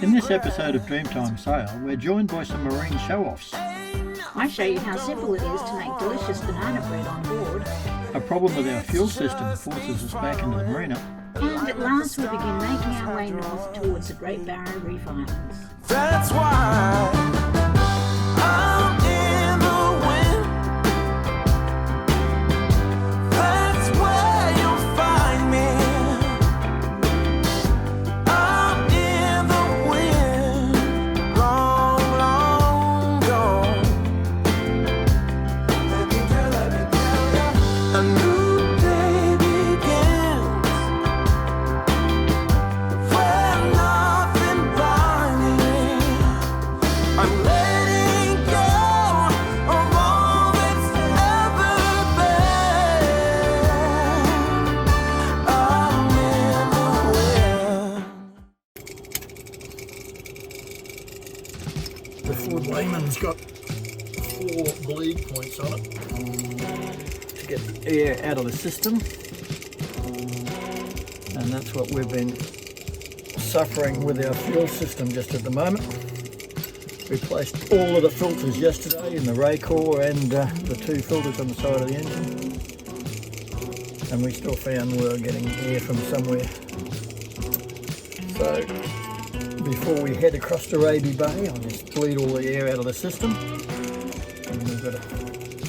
In this episode of Dreamtime Sail, we're joined by some marine show-offs. I show you how simple it is to make delicious banana bread on board. A problem with our fuel system forces us back into the marina. And at last we begin making our way north towards the Great Barrier Reef Islands. That's why I'm in the wind. That's where you'll find me. I'm in the wind, long, long gone. Let me tell you, a new day begins where nothing binds me. I'm letting go of all that's ever been. I'm in the wind. The Ford Lehman's got 4 bleed points on it to get air out of the system, and that's what we've been suffering with our fuel system just at the moment. Replaced all of the filters yesterday in the ray core and the 2 filters on the side of the engine, and we still found we were getting air from somewhere. So before we head across to Raby Bay, I'll just bleed all the air out of the system, and we've got an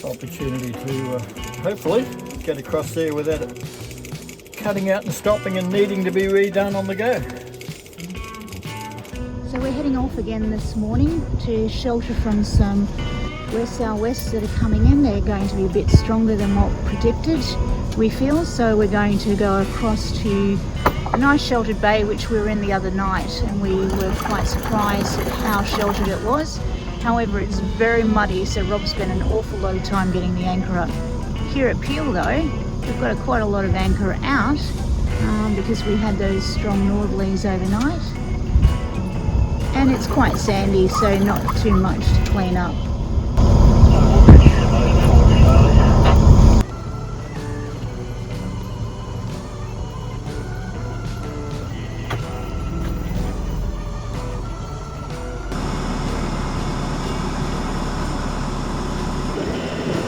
opportunity to hopefully get across there without it cutting out and stopping and needing to be redone on the go. So we're heading off again this morning to shelter from some west southwests that are coming in. They're going to be a bit stronger than what predicted, we feel. So we're going to go across to a nice sheltered bay which we were in the other night, and we were quite surprised at how sheltered it was. However, it's very muddy, so Rob spent an awful lot of time getting the anchor up. Here at Peel though, we've got quite a lot of anchor out because we had those strong northerlies overnight. And it's quite sandy, so not too much to clean up.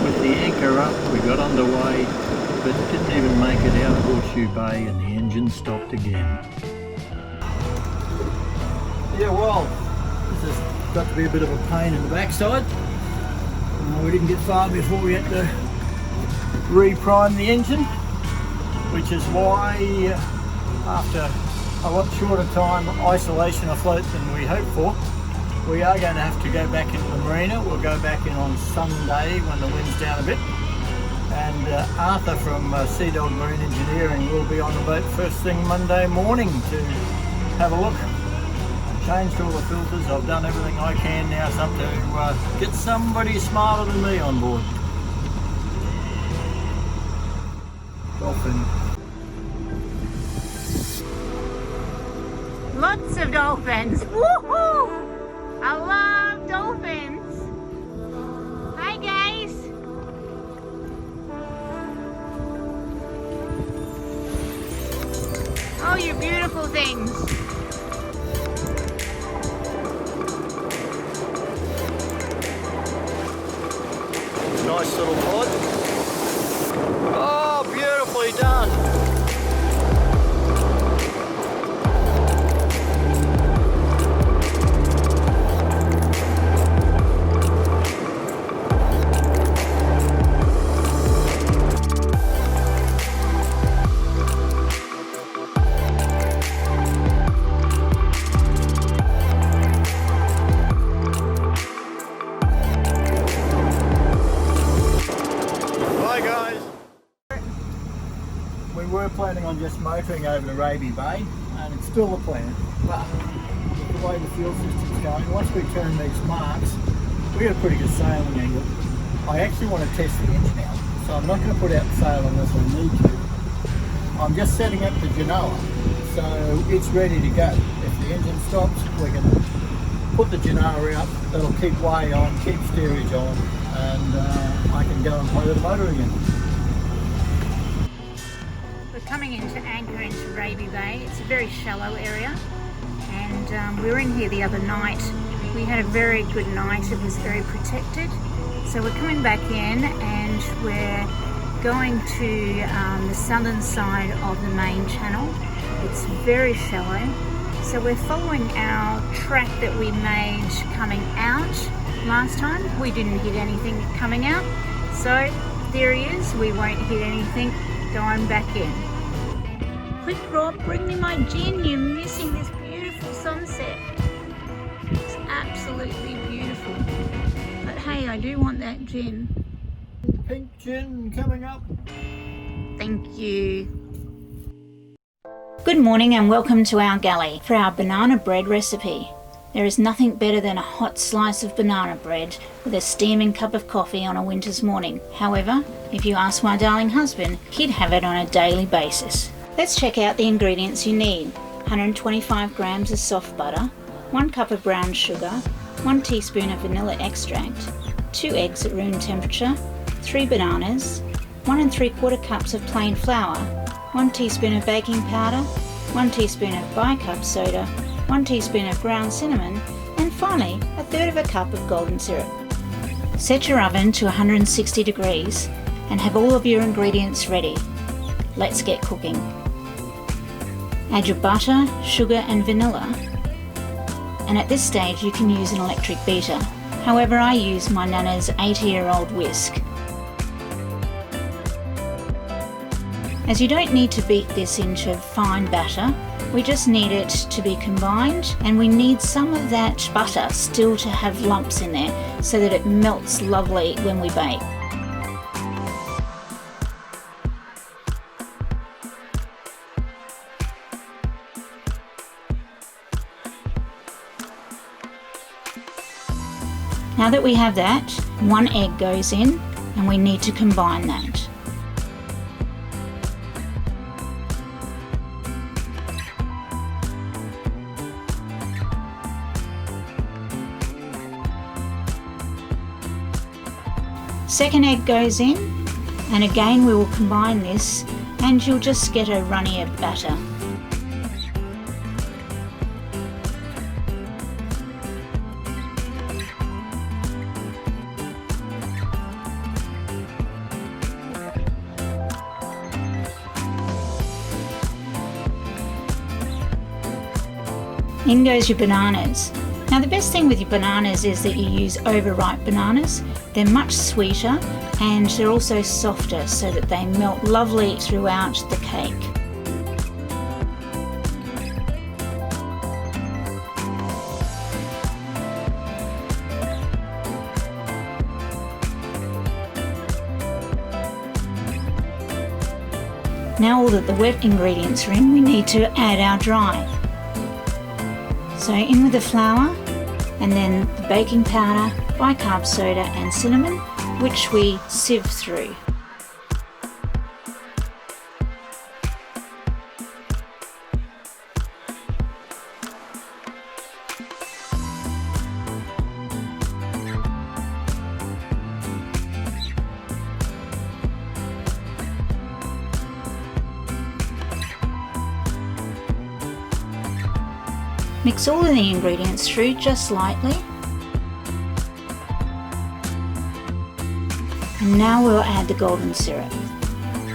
With the anchor up, we got underway, but didn't even make it out of Horseshoe Bay, and the engine stopped again. Yeah, well, this has got to be a bit of a pain in the backside. We didn't get far before we had to reprime the engine, which is why after a lot shorter time isolation afloat than we hoped for, we are going to have to go back into the marina. We'll go back in on Sunday when the wind's down a bit, and Arthur from Sea Dog Marine Engineering will be on the boat first thing Monday morning to have a look. Changed all the filters, I've done everything I can. Now it's up to get somebody smarter than me on board. Dolphin. Lots of dolphins! Woohoo! I love dolphins! Hi guys! Oh, you beautiful things! Nice little pod. Oh, beautifully done. We were planning on just motoring over to Raby Bay, and it's still the plan, but with the way the fuel system's going, once we turn these marks, we got a pretty good sailing angle. I actually want to test the engine out, so I'm not going to put out sail unless I need to. I'm just setting up the Genoa, so it's ready to go. If the engine stops, we can put the Genoa out, that'll keep way on, keep steerage on, and I can go and play with the motor again. We're coming into anchor into Raby Bay. It's a very shallow area, and we were in here the other night. We had a very good night. It was very protected. So we're coming back in and we're going to the southern side of the main channel. It's very shallow. So we're following our track that we made coming out last time. We didn't hit anything coming out. So there he is. We won't hit anything going back in. Quick, Rob, bring me my gin. You're missing this beautiful sunset. It's absolutely beautiful. But hey, I do want that gin. Pink gin coming up. Thank you. Good morning and welcome to our galley for our banana bread recipe. There is nothing better than a hot slice of banana bread with a steaming cup of coffee on a winter's morning. However, if you ask my darling husband, he'd have it on a daily basis. Let's check out the ingredients you need. 125 grams of soft butter, 1 cup of brown sugar, 1 teaspoon of vanilla extract, 2 eggs at room temperature, 3 bananas, 1 3/4 cups of plain flour, 1 teaspoon of baking powder, 1 teaspoon of bicarb soda, 1 teaspoon of ground cinnamon, and finally 1/3 cup of golden syrup. Set your oven to 160 degrees and have all of your ingredients ready. Let's get cooking. Add your butter, sugar and vanilla, and at this stage you can use an electric beater. However, I use my nana's 80-year-old whisk. As you don't need to beat this into fine batter, we just need it to be combined, and we need some of that butter still to have lumps in there so that it melts lovely when we bake. Now that we have that, 1 egg goes in and we need to combine that. Second egg goes in, and again we will combine this and you'll just get a runnier batter. In goes your bananas. Now the best thing with your bananas is that you use overripe bananas. They're much sweeter and they're also softer so that they melt lovely throughout the cake. Now all that the wet ingredients are in, we need to add our dry. So in with the flour and then the baking powder, bicarb soda and cinnamon, which we sieve through. Mix all of the ingredients through just lightly. And now we'll add the golden syrup.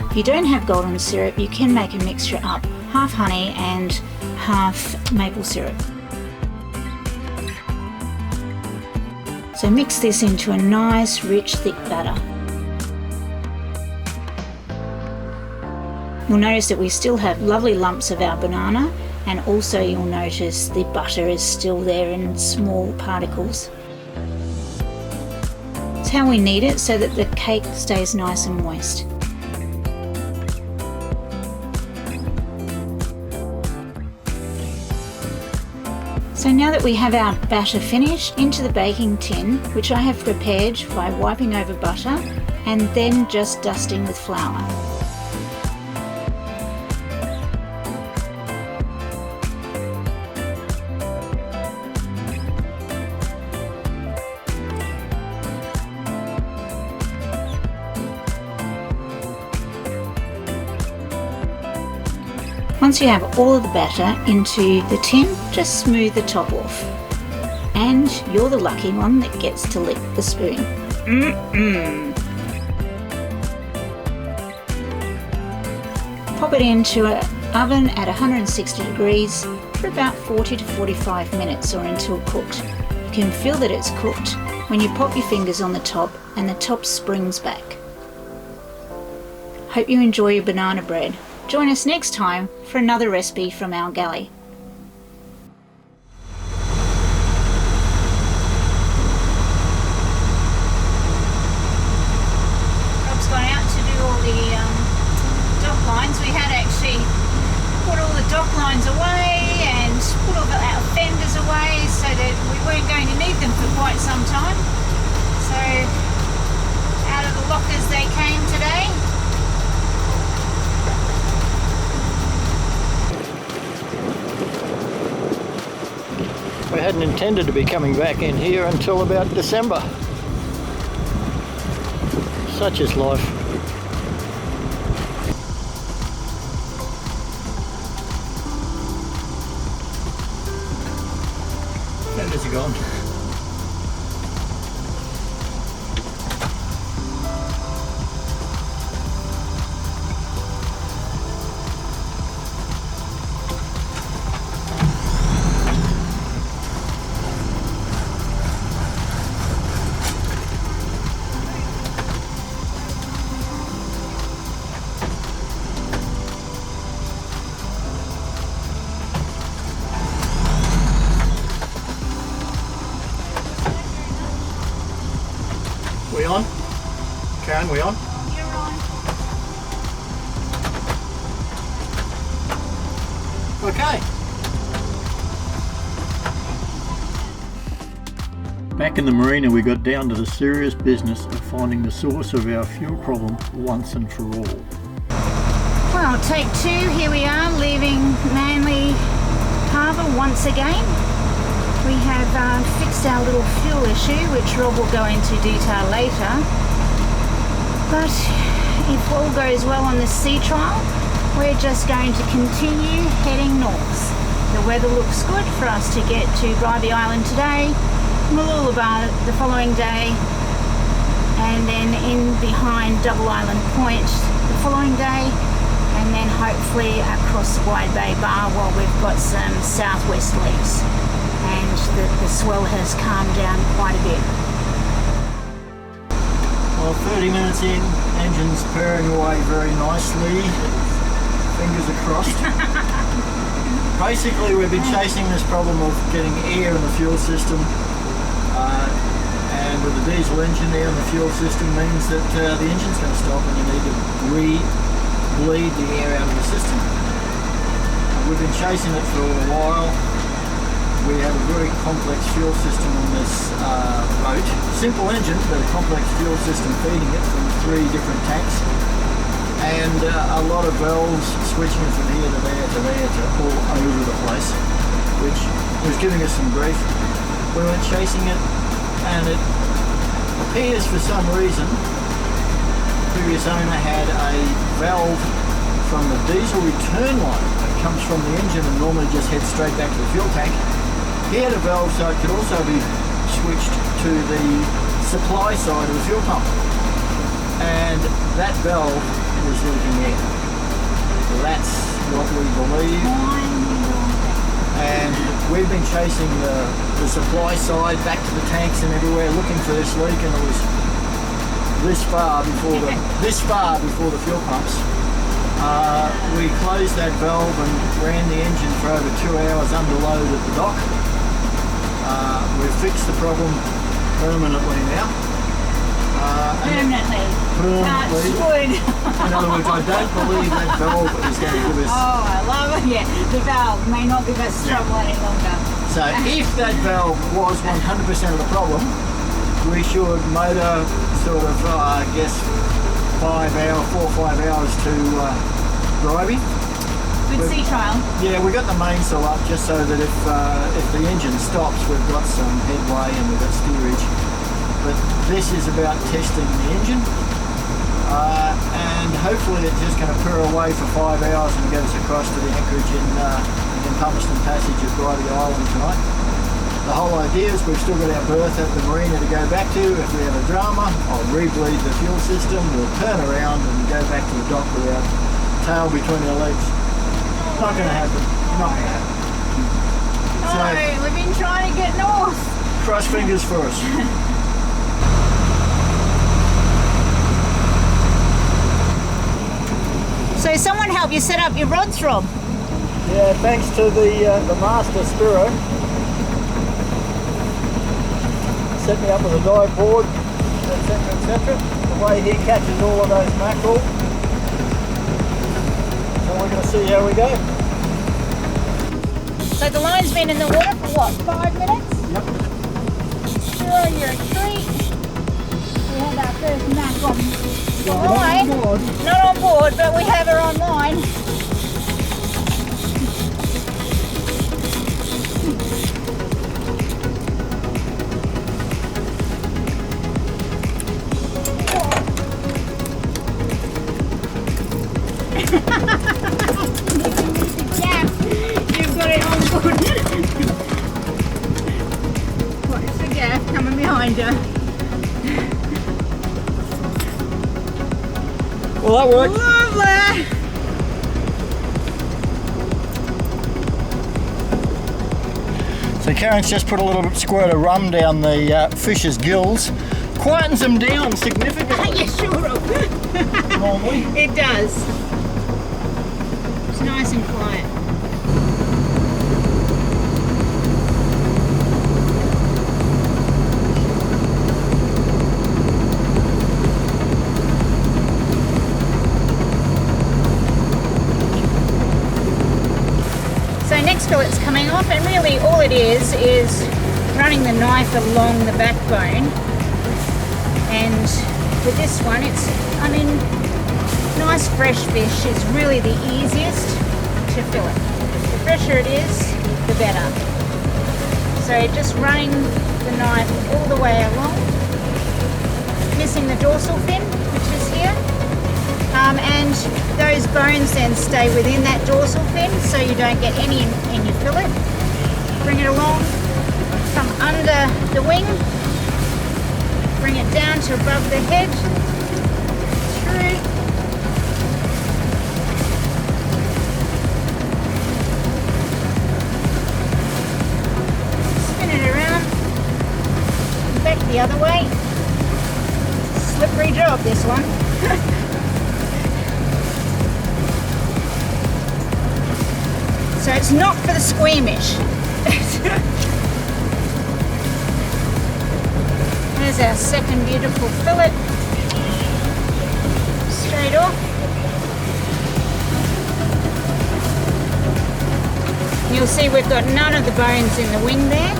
If you don't have golden syrup, you can make a mixture up, half honey and half maple syrup. So mix this into a nice, rich, thick batter. You'll notice that we still have lovely lumps of our banana, and also you'll notice the butter is still there in small particles. It's how we knead it so that the cake stays nice and moist. So now that we have our batter finished, into the baking tin, which I have prepared by wiping over butter and then just dusting with flour. Once you have all of the batter into the tin, just smooth the top off. And you're the lucky one that gets to lick the spoon. Pop it into an oven at 160 degrees for about 40 to 45 minutes or until cooked. You can feel that it's cooked when you pop your fingers on the top and the top springs back. Hope you enjoy your banana bread. Join us next time for another recipe from our galley. Rob's gone out to do all the dock lines. We had actually put all the dock lines away and put all our fenders away so that we weren't going to need them for quite some time. So out of the lockers they came today. We hadn't intended to be coming back in here until about December. Such is life. Fenders are gone. We on? Karen, we on? You're on. Okay. Back in the marina, we got down to the serious business of finding the source of our fuel problem once and for all. Well, take two. Here we are, leaving Manly Harbour once again. We have fixed our little fuel issue, which Rob will go into detail later. But if all goes well on this sea trial, we're just going to continue heading north. The weather looks good for us to get to Bribie Island today, Mooloolaba the following day, and then in behind Double Island Point the following day, and then hopefully across Wide Bay Bar while we've got some southwesterlies. And the swell has calmed down quite a bit. Well, 30 minutes in, engine's purring away very nicely. Fingers are crossed. Basically, we've been chasing this problem of getting air in the fuel system, and with the diesel engine there in the fuel system means that the engine's going to stop and you need to re-bleed the air out of the system. We've been chasing it for a while. We have a very complex fuel system on this boat. Simple engine, but a complex fuel system feeding it from 3 different tanks. And a lot of valves switching it from here to there to there to all over the place, which was giving us some grief. We went chasing it, and it appears for some reason the previous owner had a valve from the diesel return line that comes from the engine and normally just heads straight back to the fuel tank. He had a valve so it could also be switched to the supply side of the fuel pump, and that valve was leaking air. So that's what we believe, and we've been chasing the supply side back to the tanks and everywhere looking for this leak, and it was this far before the fuel pumps. We closed that valve and ran the engine for over 2 hours under load at the dock. We've fixed the problem permanently now. Permanently. In other words, I don't believe that valve is going to give us... Oh, I love it. Yeah, the valve may not give us trouble any longer. So if that valve was 100% of the problem, we should motor sort of, I guess, 4 or 5 hours to Bribie. Good sea trial. Yeah, we got the mainsail up just so that if the engine stops, we've got some headway and we've got steerage. But this is about testing the engine. and hopefully it's just going to purr away for 5 hours and get us across to the anchorage in Palmerston Passage at Bribey Island tonight. The whole idea is we've still got our berth at the marina to go back to. If we have a drama, I'll rebleed the fuel system, we'll turn around and go back to the dock with our tail between our legs. Not going to happen. Not going to happen. Oh, we've been trying to get north. Cross fingers for us. So someone help you set up your rods, Rob? Yeah, thanks to the master Spiro. Set me up with a dive board, etc, etc. The way he catches all of those mackerel. So we're going to see how we go. So the line's been in the water for what, 5 minutes? Yep. Spiro, you're a treat. We had our first mac on the line. Not on board, but we have her online. You've got it on board. What's the gaff coming behind you? Well, that worked. Lovely. So Karen's just put a little squirt of rum down the fish's gills. Quietens them down significantly. You sure of? Normally. It does. It's nice and quiet. So next fillet's coming off, and really all it is running the knife along the backbone. And with this one, it's, I mean, nice fresh fish is really the easiest to fillet. The fresher it is, the better. So just running the knife all the way along, missing the dorsal fin, which is here. And those bones then stay within that dorsal fin, so you don't get any in your fillet. Bring it along from under the wing, bring it down to above the head, through, spin it around, back the other way. Slippery job, this one. So it's not for the squeamish. There's our second beautiful fillet. Straight off. You'll see we've got none of the bones in the wing there.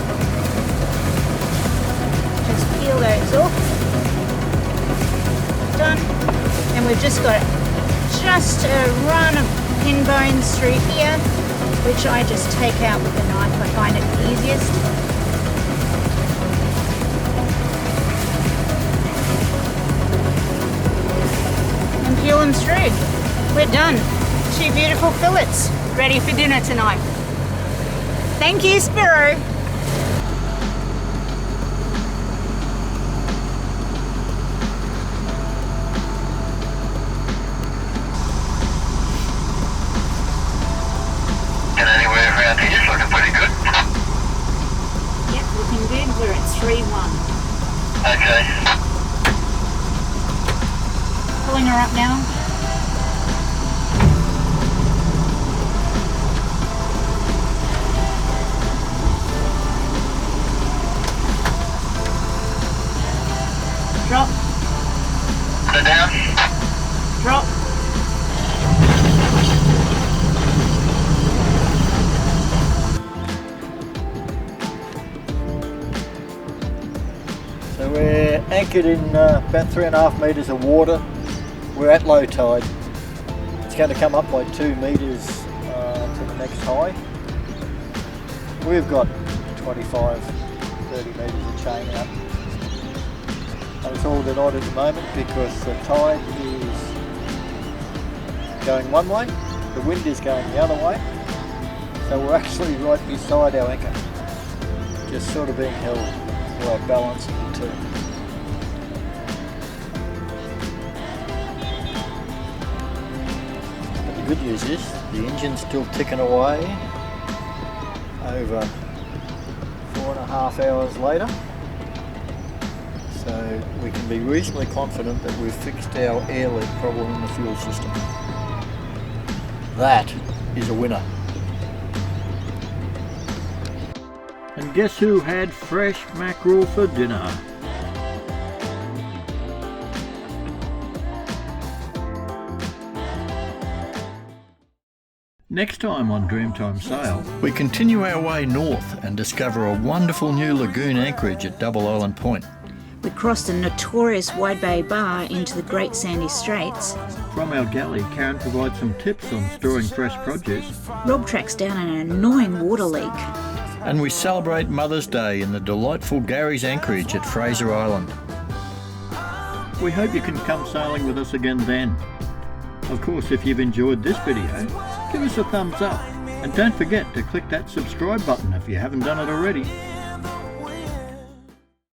Just peel those off. Done. And we've just got just a run of pin bones through here, which I just take out with the knife. I find it the easiest. And peel them through. We're done. 2 beautiful fillets, ready for dinner tonight. Thank you, Spiro. We're at 3-1. Okay. Pulling her up now. Drop. Put it down. Drop. So we're anchored in about 3.5 metres of water. We're at low tide. It's going to come up by 2 metres to the next high. We've got 25, 30 metres of chain out. And it's all a bit odd at the moment because the tide is going one way, the wind is going the other way, so we're actually right beside our anchor, just sort of being held by a balance of the two. But the good news is the engine's still ticking away over 4.5 hours later, so we can be reasonably confident that we've fixed our air leak problem in the fuel system. That is a winner. And guess who had fresh mackerel for dinner? Next time on Dreamtime Sail, we continue our way north and discover a wonderful new lagoon anchorage at Double Island Point. We crossed a notorious Wide Bay bar into the Great Sandy Straits. From our galley, Karen provides some tips on storing fresh produce. Rob tracks down an annoying water leak. And we celebrate Mother's Day in the delightful Gary's Anchorage at Fraser Island. We hope you can come sailing with us again then. Of course, if you've enjoyed this video, give us a thumbs up. And don't forget to click that subscribe button if you haven't done it already.